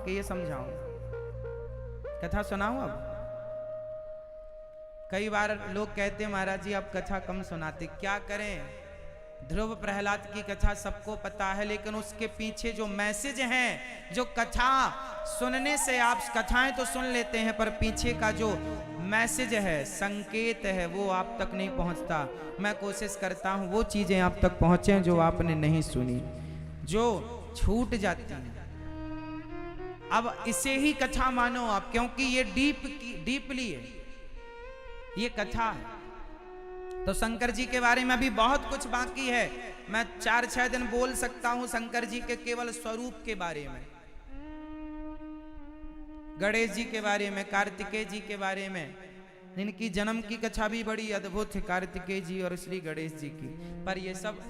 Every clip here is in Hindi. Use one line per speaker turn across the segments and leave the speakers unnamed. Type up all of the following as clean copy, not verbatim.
कि ये समझाऊं? कथा सुनाऊं? अब कई बार लोग कहते हैं महाराज जी आप कथा कम सुनाते, क्या करें? ध्रुव प्रहलाद की कथा सबको पता है, लेकिन उसके पीछे जो मैसेज है, जो कथा सुनने से आप कथाएं तो सुन लेते हैं पर पीछे का जो मैसेज है, संकेत है, वो आप तक नहीं पहुंचता। मैं कोशिश करता हूं वो चीजें आप तक पहुंचे जो आपने नहीं सुनी, जो छूट जाती हैं। अब इसे ही कथा मानो आप, क्योंकि ये डीपली है, ये कथा है। तो शंकर जी के बारे में अभी बहुत कुछ बाकी है। मैं 4-6 दिन बोल सकता हूं शंकर जी के केवल स्वरूप के बारे में, गणेश जी के बारे में, कार्तिकेय जी के बारे में। इनकी जन्म की कथा भी बड़ी अद्भुत है, कार्तिकेय जी और श्री गणेश जी की। पर ये सब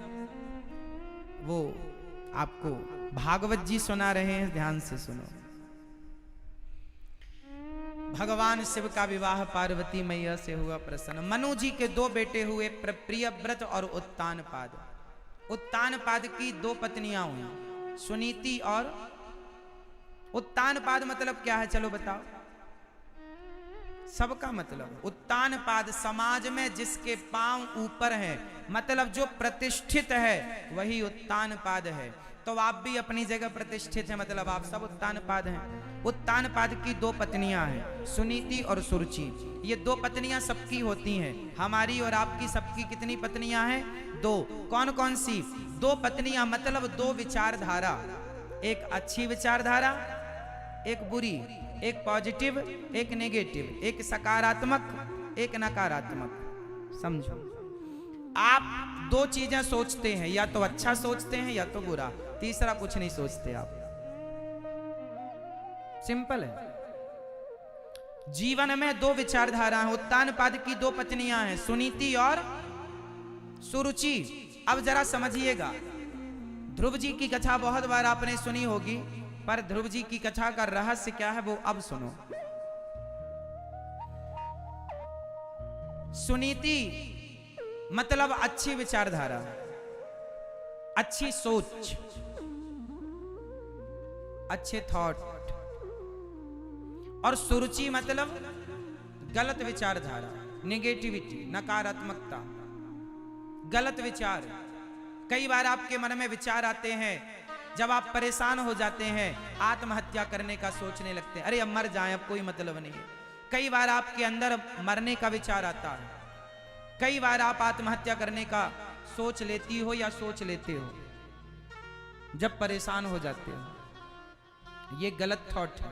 वो आपको भागवत जी सुना रहे हैं, ध्यान से सुनो। भगवान शिव का विवाह पार्वती मैया से हुआ प्रसन्न। मनु जी के 2 बेटे हुए, प्रियव्रत और उत्तानपाद। उत्तानपाद की 2 पत्नियां हुई, सुनीति और उत्तानपाद मतलब क्या है चलो बताओ? सबका मतलब उत्तानपाद समाज में जिसके पांव ऊपर है, मतलब जो प्रतिष्ठित है वही उत्तानपाद है। तो आप भी अपनी जगह प्रतिष्ठित हैं, मतलब आप सब उत्तानपाद हैं। उत्तानपाद की 2 पत्नियां हैं, सुनीति और सुरुचि। ये 2 पत्नियां सबकी होती हैं, हमारी और आपकी सबकी कितनी पत्नियां हैं? 2। कौन कौन सी? 2 पत्नियां मतलब 2 विचारधारा, एक अच्छी विचारधारा, एक बुरी, एक पॉजिटिव, एक नेगेटिव, एक सकारात्मक, एक नकारात्मक। समझो, आप 2 चीजें सोचते हैं, या तो अच्छा सोचते हैं या तो बुरा, तीसरा कुछ नहीं सोचते आप। सिंपल है। जीवन में 2 विचारधारा हैं। उत्तानपाद की 2 पत्नियां हैं, सुनीति और सुरुचि। अब जरा समझिएगा, ध्रुव जी की कथा बहुत बार आपने सुनी होगी, पर ध्रुव जी की कथा का रहस्य क्या है वो अब सुनो। सुनीति मतलब अच्छी विचारधारा, अच्छी सोच, अच्छे थॉट। और सुरुचि मतलब गलत विचारधारा, नेगेटिविटी, नकारात्मकता, गलत विचार। कई बार आपके मन में विचार आते हैं, जब आप परेशान हो जाते हैं, आत्महत्या करने का सोचने लगते हैं, अरे अब मर जाएं, अब कोई मतलब नहीं है। कई बार आपके अंदर मरने का विचार आता है, कई बार आप आत्महत्या करने का सोच लेती हो या सोच लेते हो जब परेशान हो जाते हो। ये गलत थॉट है,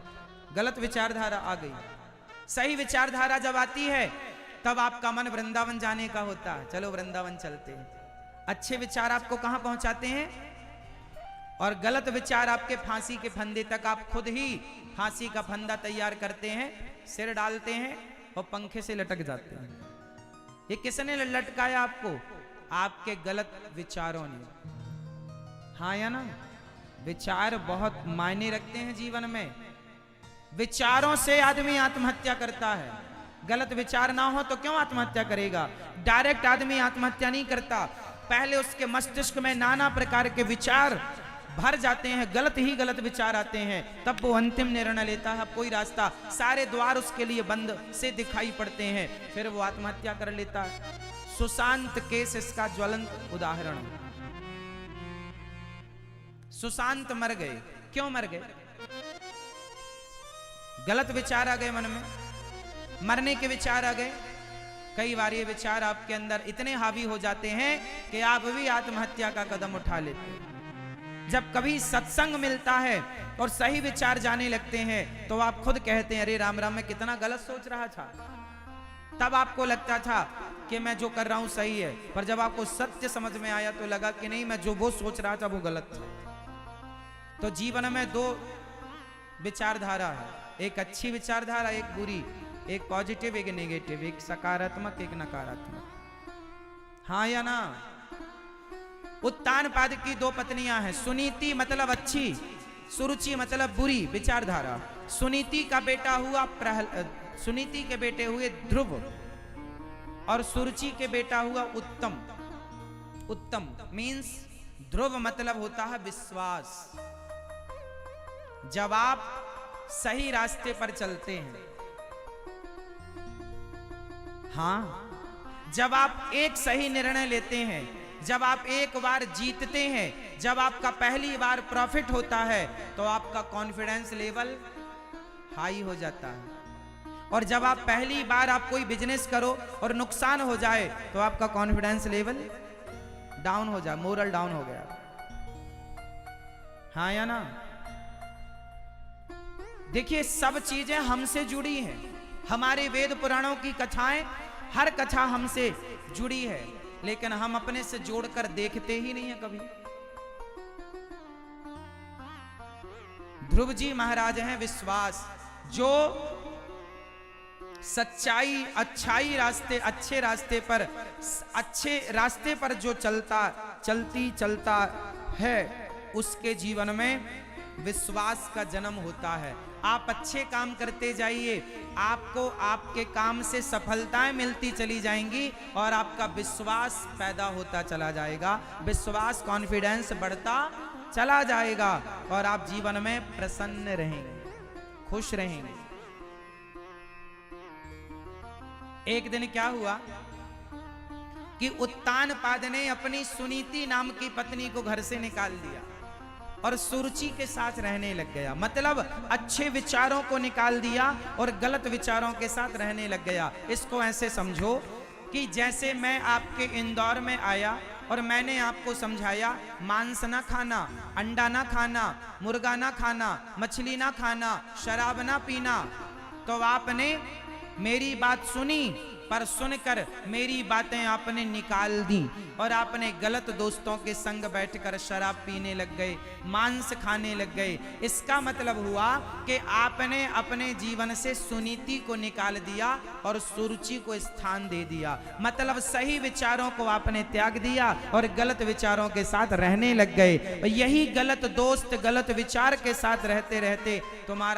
गलत विचारधारा आ गई। सही विचारधारा जब आती है तब आपका मन वृंदावन जाने का होता है, चलो वृंदावन चलते हैं। अच्छे विचार आपको कहां पहुंचाते हैं, और गलत विचार आपके फांसी के फंदे तक। आप खुद ही फांसी का फंदा तैयार करते हैं, सिर डालते हैं और पंखे से लटक जाते हैं। ये किसने लटकाया आपको? आपके गलत विचारों ने। हाँ या ना? विचार बहुत मायने रखते हैं जीवन में। विचारों से आदमी आत्महत्या करता है। गलत विचार ना हो तो क्यों आत्महत्या करेगा? डायरेक्ट आदमी आत्महत्या नहीं करता, पहले उसके मस्तिष्क में नाना प्रकार के विचार भर जाते हैं, गलत ही गलत विचार आते हैं, तब वो अंतिम निर्णय लेता है। अब कोई रास्ता, सारे द्वार उसके लिए बंद से दिखाई पड़ते हैं, फिर वो आत्महत्या कर लेता है। सुशांत केस इसका ज्वलंत उदाहरण। सुशांत मर गए, क्यों मर गए? गलत विचार आ गए मन में, मरने के विचार आ गए। कई बार ये विचार आपके अंदर इतने हावी हो जाते हैं कि आप भी आत्महत्या का कदम उठा लेते हैं। जब कभी सत्संग मिलता है और सही विचार जाने लगते हैं तो आप खुद कहते हैं, अरे राम राम, मैं कितना गलत सोच रहा था। तब आपको लगता था कि मैं जो कर रहा हूं सही है, पर जब आपको सत्य समझ में आया तो लगा कि नहीं, मैं जो वो सोच रहा था वो गलत था। तो जीवन में 2 विचारधारा है, एक अच्छी विचारधारा, एक बुरी, एक पॉजिटिव, एक नेगेटिव, एक सकारात्मक, एक नकारात्मक। हाँ या ना? उत्तानपाद की 2 पत्नियां हैं, सुनीति मतलब अच्छी, सुरुचि मतलब बुरी विचारधारा। सुनीति का बेटा हुआ सुनीति के बेटे हुए ध्रुव, और सुरुचि के बेटा हुआ उत्तम। उत्तम मीन्स ध्रुव मतलब होता है विश्वास। जब आप सही रास्ते पर चलते हैं। हाँ, जब आप एक सही निर्णय लेते हैं, जब आप एक बार जीतते हैं, जब आपका पहली बार प्रॉफिट होता है, तो आपका कॉन्फिडेंस लेवल हाई हो जाता है। और जब आप पहली बार आप कोई बिजनेस करो और नुकसान हो जाए, तो आपका कॉन्फिडेंस लेवल डाउन हो जाए, मोरल डाउन हो गया। हाँ या ना? देखिए, सब चीजें हमसे जुड़ी हैं। हमारे वेद पुराणों की कथाएं, हर कथा हमसे जुड़ी है, लेकिन हम अपने से जोड़कर देखते ही नहीं है कभी। ध्रुव जी महाराज हैं विश्वास, जो सच्चाई, अच्छाई रास्ते, अच्छे रास्ते पर जो चलता है, उसके जीवन में विश्वास का जन्म होता है। आप अच्छे काम करते जाइए, आपको आपके काम से सफलताएं मिलती चली जाएंगी और आपका विश्वास पैदा होता चला जाएगा, विश्वास, कॉन्फिडेंस बढ़ता चला जाएगा और आप जीवन में प्रसन्न रहेंगे, खुश रहेंगे। एक दिन क्या हुआ कि उत्तानपाद ने अपनी सुनीति नाम की पत्नी को घर से निकाल दिया और सुरुचि के साथ रहने लग गया। मतलब अच्छे विचारों को निकाल दिया और गलत विचारों के साथ रहने लग गया। इसको ऐसे समझो कि जैसे मैं आपके इंदौर में आया और मैंने आपको समझाया मांस ना खाना, अंडा ना खाना, मुर्गा ना खाना, मछली ना खाना, शराब ना पीना, तो आपने मेरी बात सुनी, पर सुनकर मेरी बातें आपने निकाल दी और आपने गलत दोस्तों के संग बैठकर शराब पीने लग गए, मांस खाने लग गए। इसका मतलब हुआ कि आपने अपने जीवन से सुनीति को निकाल दिया और सुरुचि को स्थान दे दिया। मतलब सही विचारों को आपने त्याग दिया और गलत विचारों के साथ रहने लग गए। यही गलत दोस्त, गलत विचार के साथ रहते रहते तुम्हारा